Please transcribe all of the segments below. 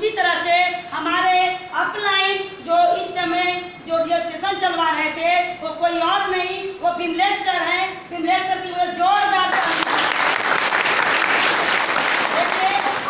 उसी तरह से हमारे अपलाइन जो इस समय जो रजिस्ट्रेशन चलवा रहे थे वो कोई और नहीं, वो विमलेश सर हैं। विमलेश सर की वजह जोरदार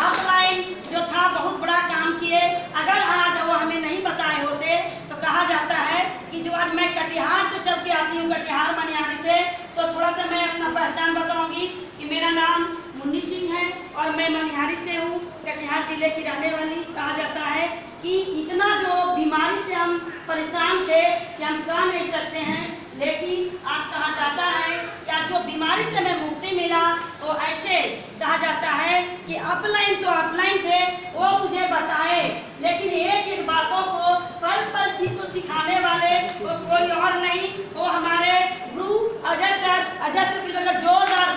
अपलाइन जो था बहुत बड़ा काम किए। अगर आज वो हमें नहीं बताए होते तो कहा जाता है कि जो आज मैं कटिहार से चल के आती हूँ, कटिहार मनिहारी से, तो थोड़ा सा मैं अपना पहचान बताऊंगी कि मेरा नाम मुन्नी सिंह है और मैं मनिहारी से हूँ, कटिहार जिले की रहने वाली। कहा जाता है कि इतना जो बीमारी से हम परेशान थे कि हम कह नहीं सकते हैं, लेकिन आज कहा जाता है या जो बीमारी से हमें मुक्ति मिला वो ऐसे कहा जाता है कि अपलाइन तो अपलाइन थे, वो मुझे बताए, लेकिन एक एक बातों को पल पल चीज को सिखाने वाले वो कोई और नहीं, वो हमारे गुरु अजय सर। अजय सर की जगह जोरदार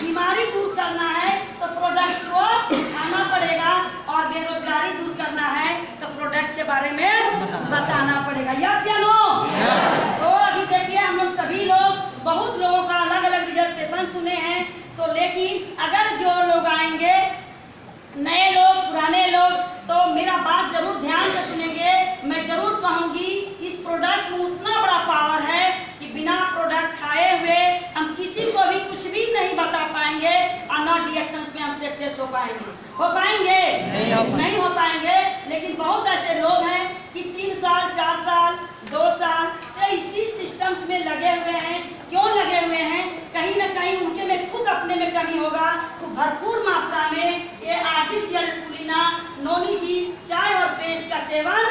बीमारी दूर करना है तो प्रोडक्ट को खाना पड़ेगा और बेरोजगारी दूर करना है तो प्रोडक्ट के बारे में बताना पड़ेगा। यस या नो? तो अभी देखिए हम लोग सभी लोग बहुत लोगों का अलग अलग रजिस्ट्रेशन सुने हैं, तो लेकिन अगर जो लोग आएंगे नए लोग पुराने लोग तो मेरा बात जरूर ध्यान से सुनेंगे। मैं जरूर कहूँगी इस प्रोडक्ट में उतना बड़ा पावर है कि बिना प्रोडक्ट खाए हुए हम किसी को भी कुछ भी नहीं बता पाएंगे और ना रिएक्शन में हम सक्सेस हो पाएंगे। हो पाएंगे? नहीं हो पाएंगे। लेकिन बहुत ऐसे लोग हैं कि 3 साल 4 साल 2 साल से इसी सिस्टम्स में लगे हुए हैं। क्यों लगे हुए हैं? कहीं ना कहीं उनके में खुद अपने में कमी होगा तो भरपूर मात्रा में ये आर्टिफिशियल स्पूलिना नोनी जी चाय और पेस्ट का सेवन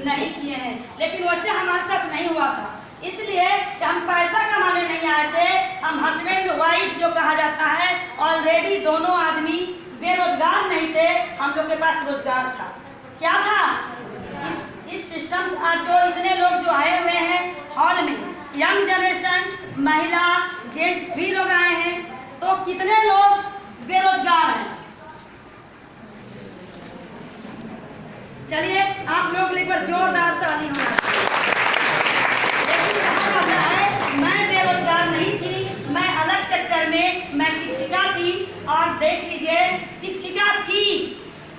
नहीं किए हैं। लेकिन वैसे हमारे साथ नहीं हुआ था, इसलिए कि हम पैसा कमाने नहीं आए थे। हम हस्बैंड वाइफ जो कहा जाता है ऑलरेडी दोनों आदमी बेरोजगार नहीं थे, हम लोग के पास रोजगार था। क्या था? इस सिस्टम आज जो इतने लोग जो आए हुए हैं हॉल में, यंग जनरेशन, महिला, जेंट्स भी लोग आए हैं, तो कितने लोग बेरोजगार हैं? चलिए आप लोग एक बार जोरदार ताली हो। मैं बेरोजगार नहीं थी, मैं अलग सेक्टर में मैं शिक्षिका थी। और देख लीजिए शिक्षिका थी,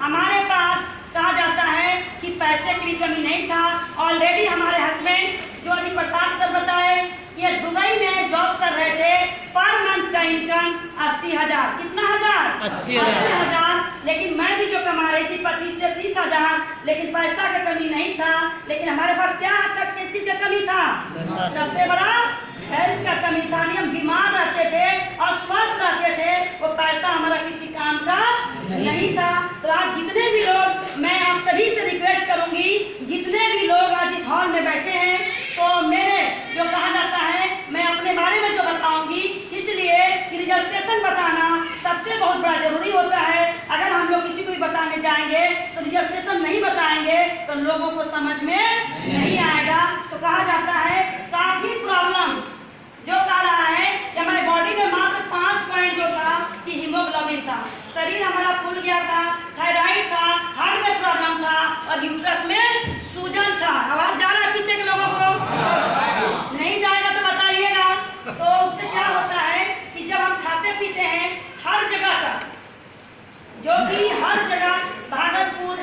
हमारे पास कहा जाता है कि पैसे की भी कमी नहीं था। ऑलरेडी हमारे हस्बैंड जो अभी प्रताप सर बताए ये दुबई में जॉब कर रहे थे, पर मंथ का इनकम 80,000। कितना हजार? 80,000। लेकिन मैं भी जो कमा रही थी 25 से 30,000, लेकिन पैसा का कमी नहीं था। लेकिन हमारे पास क्या चीज का कमी था? सबसे बड़ा हेल्थ का कमी था। हम बीमार रहते थे और स्वस्थ रहते थे, वो पैसा हमारा किसी काम का नहीं था। तो आज जितने भी लोग, मैं आप सभी से रिक्वेस्ट करूंगी, जितने भी लोग आज इस हॉल में बैठे हैं, तो मेरे जो कहा जाता है मैं अपने बारे में जो बताऊंगी, इसलिए कि रजिस्ट्रेशन बताना सबसे बहुत बड़ा जरूरी होता है। अगर हम लोग किसी को भी बताने जाएंगे तो रजिस्ट्रेशन नहीं बताएंगे तो लोगों को समझ में नहीं आएगा। तो कहा जाता है काफी प्रॉब्लम जो कह रहा है कि हमारे बॉडी में मात्र 5 पॉइंट जो था कि हीमोग्लोबिन था, शरीर हमारा फूल गया था, थायराइड था, हार्ट में प्रॉब्लम था और यूट्रस में सूजन था। आवाज जा रहा है पीछे के लोगों को? नहीं जाएगा तो बताइएगा। तो उससे क्या होता है कि जब हम खाते पीते हैं हर जगह का, जो कि हर जगह भागलपुर,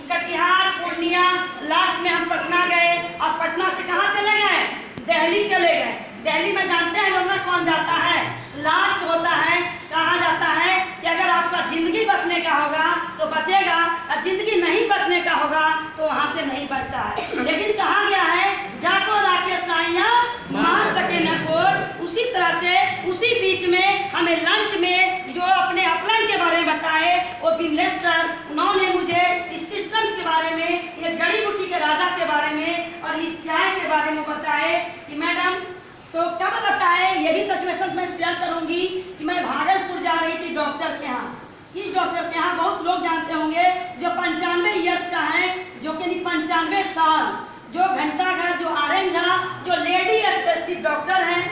कटिहार, पूर्णिया, लास्ट में हम पटना गए और पटना से कहाँ चले गए? दिल्ली चले गए। दिल्ली में जानते हैं लोग कौन जाता है? लास्ट होता है। कहा जाता है कि अगर आपका जिंदगी बचने का होगा तो बचेगा और जिंदगी नहीं बचने का होगा तो वहाँ से नहीं बचता है। लेकिन कहा गया है जाको राके साइया मार सके न कोई। उसी तरह से उसी बीच में हमें लंच में जो अपने अपलाइन के बारे में बताए वो विमलेश सर, उन्होंने मुझे इस सिस्टम्स के बारे में, ये जड़ी बूटी के राजा के बारे में और इस चाय के बारे में बताए कि मैडम तो कब बताए ये भी सिचुएशन में शेयर करूंगी कि मैं भागलपुर जा रही थी डॉक्टर के यहाँ। इस डॉक्टर के यहाँ बहुत लोग जानते होंगे जो 95 ईयर्स का है, जो कि 95 साल, जो घंटाघर, जो ऑरेंज झा, जो लेडी स्पेशलिस्ट डॉक्टर हैं।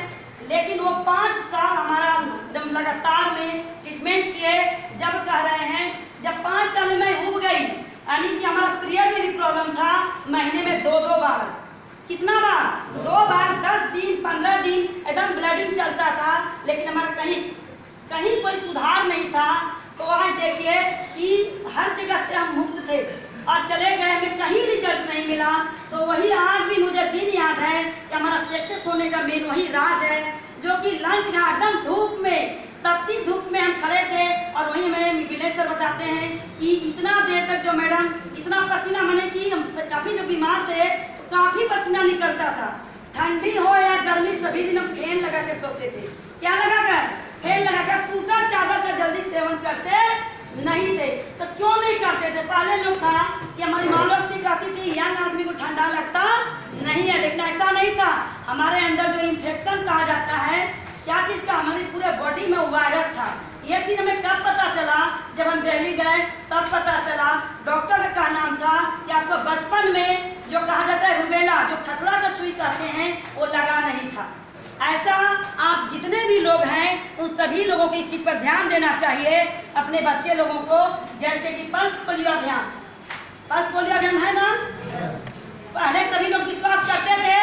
लेकिन वो 5 साल हमारा जब लगातार में ट्रीटमेंट किए, जब कह रहे हैं जब 5 साल में मैं उब गई, यानी कि हमारा पीरियड में भी प्रॉब्लम था, महीने में 2-2 बार। कितना बार? 2 बार, 10 दिन 15 दिन एकदम ब्लडिंग चलता था, लेकिन हमारा कहीं कोई सुधार नहीं था। तो आज देखिए कि हर जगह से हम मुक्त थे और चले गए, हमें कहीं रिजल्ट नहीं मिला। तो वही आज भी मुझे दिन याद है कि हमारा सक्सेस होने का मेन वही राज है, जो कि लंच का एकदम धूप में, तपती धूप में हम खड़े थे और वहीं हमें विनय सर बताते हैं कि इतना देर तक जो मैडम इतना पसीना, मैंने कि हम काफ़ी जो बीमार थे तो काफ़ी पसीना निकलता था, ठंडी हो या गर्मी सभी दिन हम फैन लगा के सोते थे। क्या लगा कर? फैन लगा कर। सूटर चादर का जल्दी सेवन करते नहीं थे। तो क्यों नहीं करते थे? पहले लोग था कि हमारी माँ लोग थी कहती थी यंग आदमी को ठंडा लगता नहीं है, लेकिन ऐसा नहीं था। हमारे अंदर जो इन्फेक्शन कहा जाता है, क्या चीज़ का, हमारी पूरे बॉडी में वायरस था। ये चीज़ हमें कब पता चला? जब हम दिल्ली गए तब पता चला। डॉक्टर का नाम था कि आपको बचपन में जो कहा जाता है रुबेला, जो खसरा का सुई कहते हैं, वो लगा नहीं था। ऐसा आप जितने भी लोग हैं उन सभी लोगों को इस चीज़ पर ध्यान देना चाहिए, अपने बच्चे लोगों को। जैसे कि पल्स पोलियो अभियान, पल्स पोलियो अभियान है ना, पहले सभी लोग विश्वास करते थे।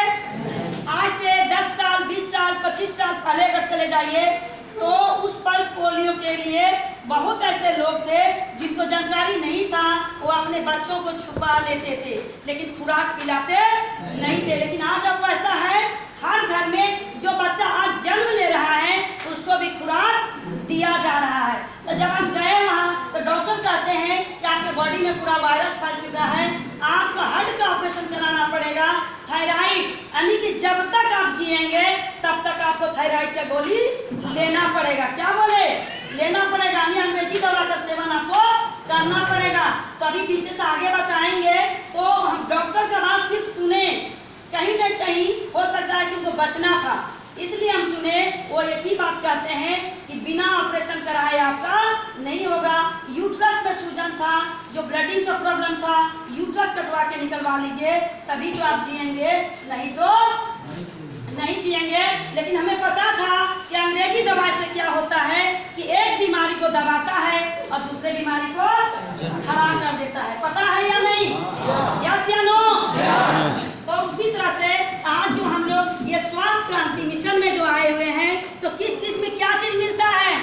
आज से 10 साल 20 साल 25 साल पहले अगर चले जाइए तो उस पल्स पोलियो के लिए बहुत ऐसे लोग थे जिनको जानकारी नहीं था, वो अपने बच्चों को छुपा लेते थे लेकिन खुराक पिलाते नहीं थे। लेकिन आज अब ऐसा है, हर घर में जो बच्चा आज जन्म ले रहा है उसको भी खुराक दिया जा रहा है। तो जब हम गए वहाँ तो डॉक्टर कहते हैं कि आपके बॉडी में पूरा वायरस फैल चुका है, आपको हार्ट का ऑपरेशन कराना पड़ेगा। थायराइड यानी कि जब तक आप जिएंगे तब तक आपको थायराइड का गोली लेना पड़ेगा। क्या बोले? लेना पड़ेगा, यानी अंग्रेजी दवा का सेवन आपको करना पड़ेगा। तो अभी पीछे से आगे बताएंगे। तो हम डॉक्टर का बात सिर्फ सुने, कहीं न कहीं हो सकता है कि उनको बचना था, इसलिए हम चुने। वो एक ही बात कहते हैं कि बिना ऑपरेशन कराए आपका नहीं होगा। यूट्रस में सूजन था, जो ब्लडिंग का प्रॉब्लम था, यूट्रस कटवा के निकलवा लीजिए, तभी तो आप जिएंगे, नहीं तो नहीं जिएंगे। लेकिन हमें पता था कि अंग्रेजी दवाई से क्या होता है कि एक बीमारी को दबाता है और दूसरे बीमारी को खराब कर देता है। पता है या नहीं? यस या नो? तो उसी तरह से आज जो हम लोग ये स्वास्थ्य क्रांति मिशन में जो आए हुए हैं, तो किस चीज में क्या चीज मिलता है?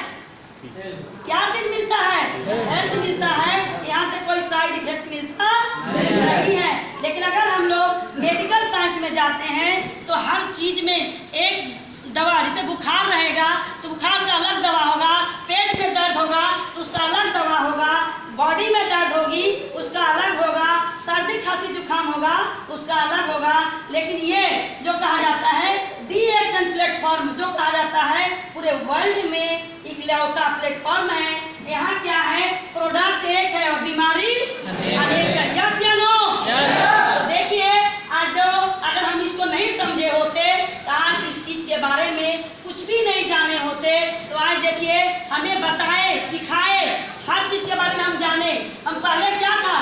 क्या चीज मिलता है? हेल्थ मिलता है। यहाँ से कोई साइड इफेक्ट मिलता नहीं है। लेकिन अगर हम लोग मेडिकल साइंस में जाते हैं तो हर चीज में एक दवा, जैसे बुखार रहेगा तो बुखार का अलग दवा होगा, पेट में दर्द होगा तो उसका अलग दवा होगा, बॉडी में दर्द होगी उसका अलग होगा, सर्दी खांसी जुकाम होगा उसका अलग होगा। लेकिन ये जो कहा जाता है डी एक्शन प्लेटफॉर्म, जो कहा जाता है पूरे वर्ल्ड में इकलौता प्लेटफॉर्म है। यहाँ क्या है? प्रोडक्ट एक है और बीमारी अनेक है। यस या नो? तो देखिए आज जो अगर हम इसको नहीं समझे होते तो आज इस चीज के बारे में कुछ भी नहीं जाने होते, तो आज देखिए हमें बताए सिखाए, हर चीज के बारे में हम जाने। हम पहले क्या था,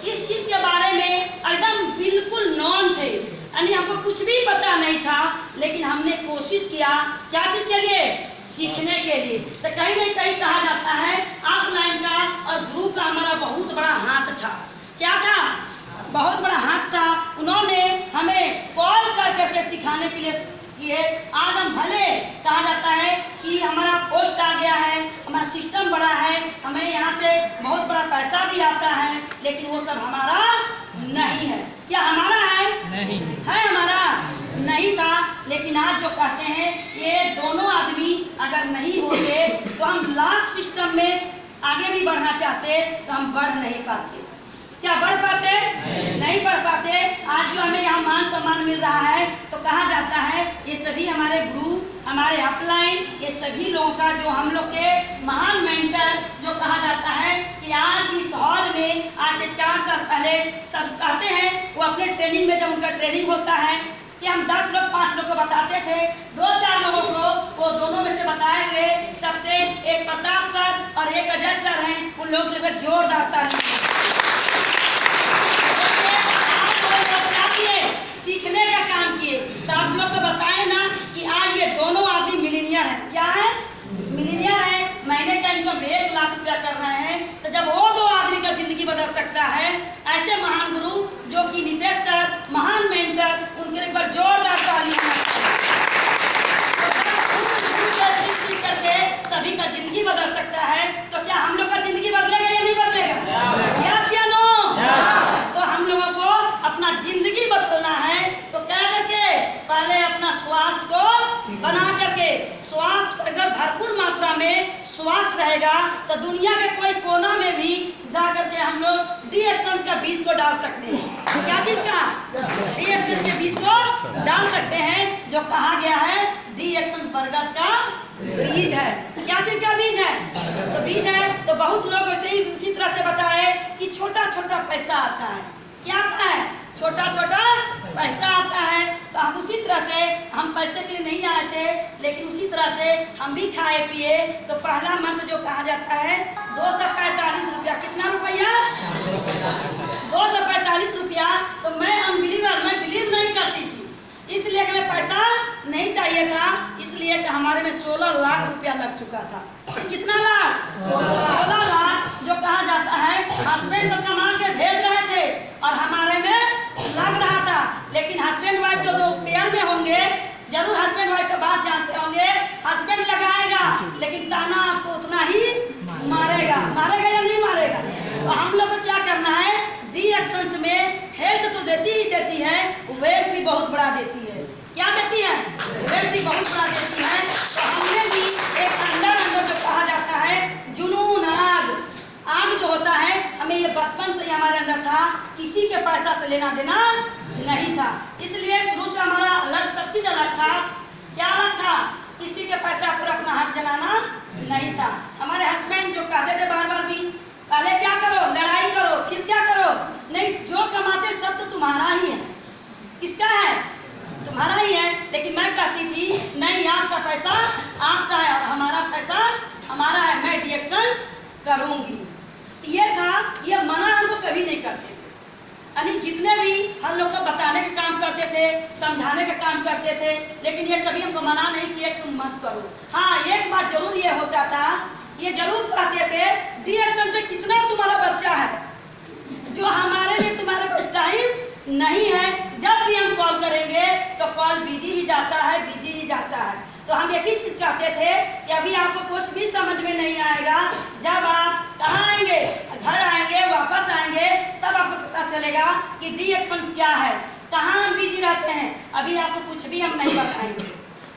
इस चीज के बारे में एकदम बिल्कुल नॉन थे, यानी हमको कुछ भी पता नहीं था। लेकिन हमने कोशिश किया, क्या चीज के लिए? सीखने के लिए। तो कहीं न कहीं कहा जाता है ऑफलाइन का और ध्रुव का हमारा बहुत बड़ा हाथ था। क्या था? बहुत बड़ा हाथ था। उन्होंने हमें कॉल कर करके सिखाने के लिए किए। आज हम भले कहा जाता है कि हमारा पोस्ट आ गया है, हमारा सिस्टम बड़ा है, हमें यहाँ से बहुत बड़ा पैसा भी आता है, लेकिन वो सब हमारा नहीं है। क्या हमारा है? नहीं है, हमारा नहीं था। लेकिन आज जो कहते हैं ये दोनों आदमी अगर नहीं होते तो हम लाख सिस्टम में आगे भी बढ़ना चाहते तो हम बढ़ नहीं पाते। क्या बढ़ पाते? नहीं बढ़ पाते। आज जो हमें यहाँ मान सम्मान मिल रहा है तो कहा जाता है ये सभी हमारे गुरु, हमारे अपलाइन, ये सभी लोगों का, जो हम लोग के महान मेंटर, जो कहा जाता है कि आज इस हॉल में आज से 4 साल पहले सब कहते हैं, वो अपने ट्रेनिंग में जब उनका ट्रेनिंग होता है कि हम 10 लोग 5 लोग को बताते थे, 2-4 लोगों को वो दोनों में से बताए हुए सबसे एक प्रताप सर और एक अजय सर हैं, उन लोग से जोरदार ताली। सीखने का काम किए तो आप लोग को बताए ना कि आज ये दोनों आदमी मिलीनियर हैं। क्या है? मिलीनियर है। महीने का इनकम 1 लाख रुपया कर रहे हैं। तो जब वो 2 आदमी का जिंदगी बदल सकता है, ऐसे महान गुरु जो कि नितेश सर, महान मेंटर, उनके एक बार जोरदार ताली सीख करके सभी का जिंदगी बदल सकता है। तो क्या हम लोग का स्वास्थ्य को बना करके। स्वास्थ्य अगर भरपूर मात्रा में स्वास्थ्य रहेगा तो दुनिया के कोई कोना में भी जा करके हम लोग डी-एडिक्शन का बीज को डाल सकते हैं। क्या चीज का? डी-एडिक्शन के बीज को डाल सकते हैं, जो कहा गया है डी-एडिक्शन बरगद का बीज है। क्या चीज का बीज है? तो बीज है। तो बहुत लोग वैसे ही उसी तरह से बताए कि छोटा छोटा पैसा आता है। क्या आता है? छोटा छोटा पैसा आता है। तो हम उसी तरह से, हम पैसे के लिए नहीं आए थे, लेकिन उसी तरह से हम भी खाए पिए। तो पहला मंत्र जो कहा जाता है 245 रुपया। कितना रुपया? 245 रुपया। तो मैं अनबिलीवर, मैं बिलीव नहीं करती थी, इसलिए कि मैं पैसा नहीं चाहिए था, इसलिए कि हमारे में 16 लाख रुपया लग चुका था। कितना लाख? 16 लाख। जो कहा जाता है हस्बैंड तो कमा के भेज रहे थे और हमारे में लग रहा था। लेकिन हस्बैंड वाइफ जो दो पेयर में होंगे, जरूर हस्बैंड वाइफ का बात जानते होंगे, हस्बैंड लगाएगा लेकिन ताना आपको उतना ही मारेगा। मारेगा या नहीं मारेगा? तो हम लोग को क्या करना है? डी-एडिक्शन में हेल्थ तो देती ही देती है, वेट भी बहुत बड़ा देती है। क्या देती है? वेट भी बहुत बड़ा देती है। तो हमने भी एक अंदर जो कहा जाता है जुनून, आग जो होता है, हमें ये बचपन से हमारे अंदर था, किसी के पैसा से लेना देना नहीं था। इसलिए शुरू से हमारा अलग, सब चीज अलग था। क्या अलग था? किसी के पैसा पर अपना हाथ जलाना नहीं था। हमारे हस्बैंड जो कहते थे बार बार भी, पहले क्या करो, लड़ाई करो, फिर क्या करो, नहीं जो कमाते सब तो तुम्हारा ही है। किसका है? तुम्हारा ही है। लेकिन मैं कहती थी नहीं, आपका पैसा आपका है और हमारा पैसा हमारा है, मैं डी-एडिक्शन करूंगी। ये था, ये मना हमको कभी नहीं करते थे। यानी जितने भी हम लोग को बताने का काम करते थे, समझाने का काम करते थे, लेकिन ये कभी हमको मना नहीं किया तुम मत करो। हाँ, एक बात जरूर ये होता था, ये जरूर कहते थे डी-एडिक्शन पे कितना तुम्हारा बच्चा है, जो हमारे लिए तुम्हारे पास टाइम नहीं है। जब भी हम कॉल करेंगे तो कॉल बिजी ही जाता है, बिजी ही जाता है। तो हम एक ही चीज कहते थे कि अभी आपको कुछ भी समझ में नहीं आएगा, जब आप कहाँ आएंगे, घर आएंगे, वापस आएंगे, तब आपको पता चलेगा कि डी-एडिक्शन क्या है, कहाँ हम बिजी रहते हैं। अभी आपको कुछ भी हम नहीं बताएंगे।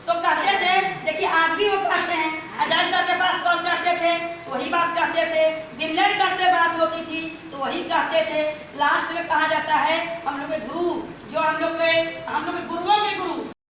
तो कहते थे, देखिए आज भी वो कहते हैं, अजय सर के पास कॉल करते थे तो वही बात कहते थे, विमलेश सर से बात होती थी तो वही कहते थे। लास्ट में कहा जाता है हम लोग के गुरु, जो हम लोग के गुरुओं के गुरु